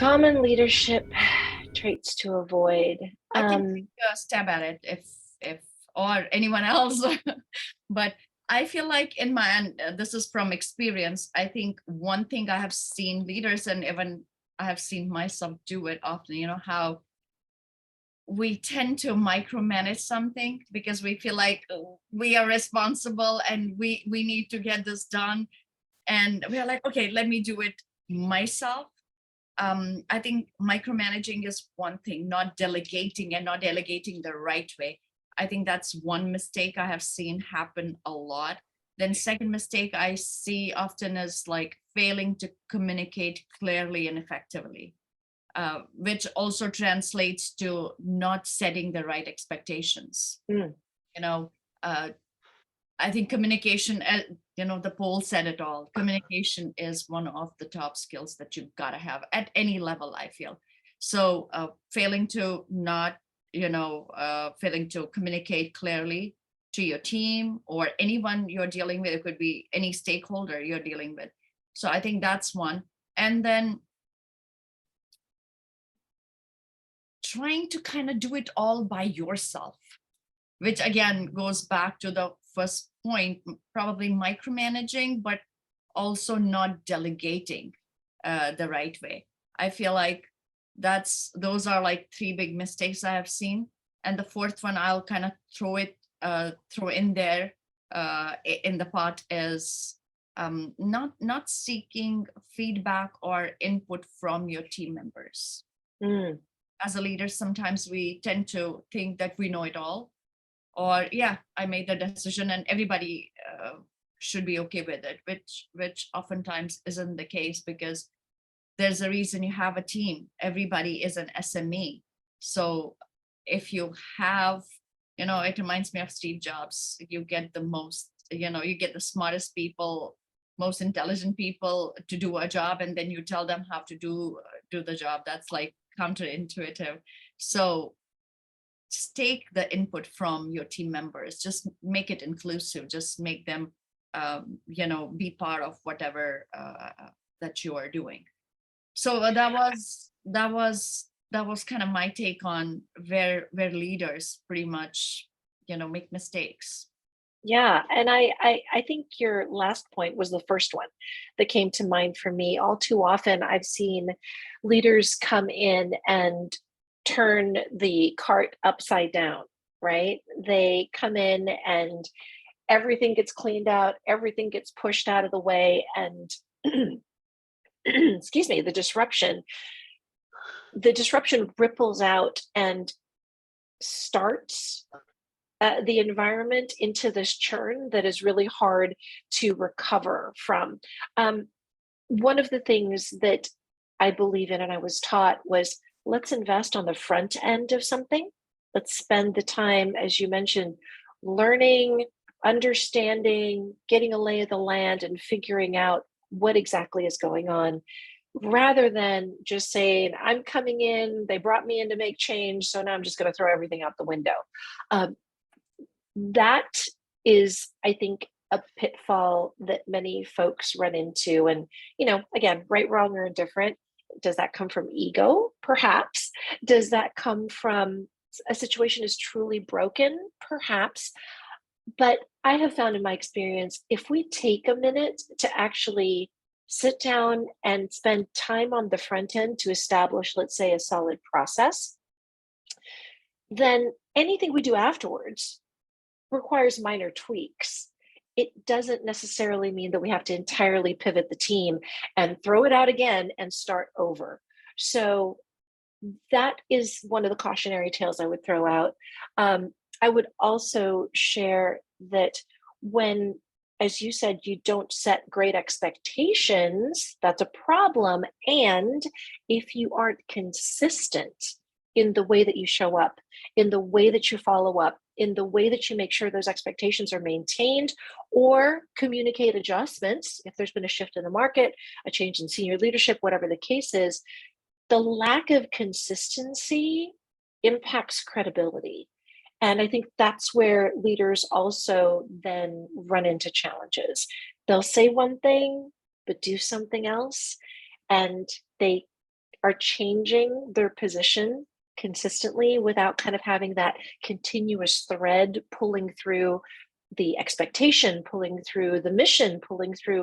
Common leadership traits to avoid. I can take a stab at it if or anyone else. But I feel like in my and this is from experience. I think one thing I have seen leaders and even I have seen myself do it often. You know how we tend to micromanage something because we feel like we are responsible and we need to get this done, and we are like, okay, let me do it myself. I think micromanaging is one thing, not delegating and not delegating the right way. I think that's one mistake I have seen happen a lot. Then second mistake I see often is like failing to communicate clearly and effectively, which also translates to not setting the right expectations. Mm, You know, uh, I think communication, the poll said it all. Communication is one of the top skills that you've got to have at any level, I feel. So failing to not, failing to communicate clearly to your team or anyone you're dealing with, it could be any stakeholder you're dealing with. So I think that's one. And then trying to kind of do it all by yourself, which again goes back to the first point, probably micromanaging, but also not delegating the right way. I feel like those are like three big mistakes I have seen. And the fourth one I'll kind of throw in there in the pot is not seeking feedback or input from your team members. mm, As a leader, sometimes we tend to think that we know it all, or yeah, I made the decision and everybody should be okay with it, which oftentimes isn't the case, because there's a reason you have a team. Everybody is an SME. So if you have, it reminds me of Steve Jobs. You get the most, you get the smartest people, most intelligent people to do a job, and then you tell them how to do the job. That's like counterintuitive. So just take the input from your team members, just make it inclusive, just make them be part of whatever that you are doing. So that was kind of my take on where leaders pretty much make mistakes. yeah, and I think your last point was the first one that came to mind for me. All too often, I've seen leaders come in and turn the cart upside down, right? They come in and everything gets cleaned out, everything gets pushed out of the way, and excuse me, the disruption ripples out and starts the environment into this churn that is really hard to recover from. Um, One of the things that I believe in and I was taught was, let's invest on the front end of something. Let's spend the time, as you mentioned, learning, understanding, getting a lay of the land, and figuring out what exactly is going on, rather than just saying, I'm coming in, they brought me in to make change, so now I'm just going to throw everything out the window. Um, that is, I think, a pitfall that many folks run into. And, again, right, wrong, or indifferent. Does that come from ego? Perhaps. Does that come from a situation is truly broken? Perhaps. But I have found in my experience, if we take a minute to actually sit down and spend time on the front end to establish, let's say, a solid process, then anything we do afterwards requires minor tweaks. It doesn't necessarily mean that we have to entirely pivot the team and throw it out again and start over. So that is one of the cautionary tales I would throw out. I would also share that when, as you said, you don't set great expectations, that's a problem. And if you aren't consistent in the way that you show up, in the way that you follow up, in the way that you make sure those expectations are maintained, or communicate adjustments if there's been a shift in the market, a change in senior leadership, whatever the case is, the lack of consistency impacts credibility. And I think that's where leaders also then run into challenges. They'll say one thing, but do something else. And they are changing their position consistently without kind of having that continuous thread pulling through the expectation, pulling through the mission, pulling through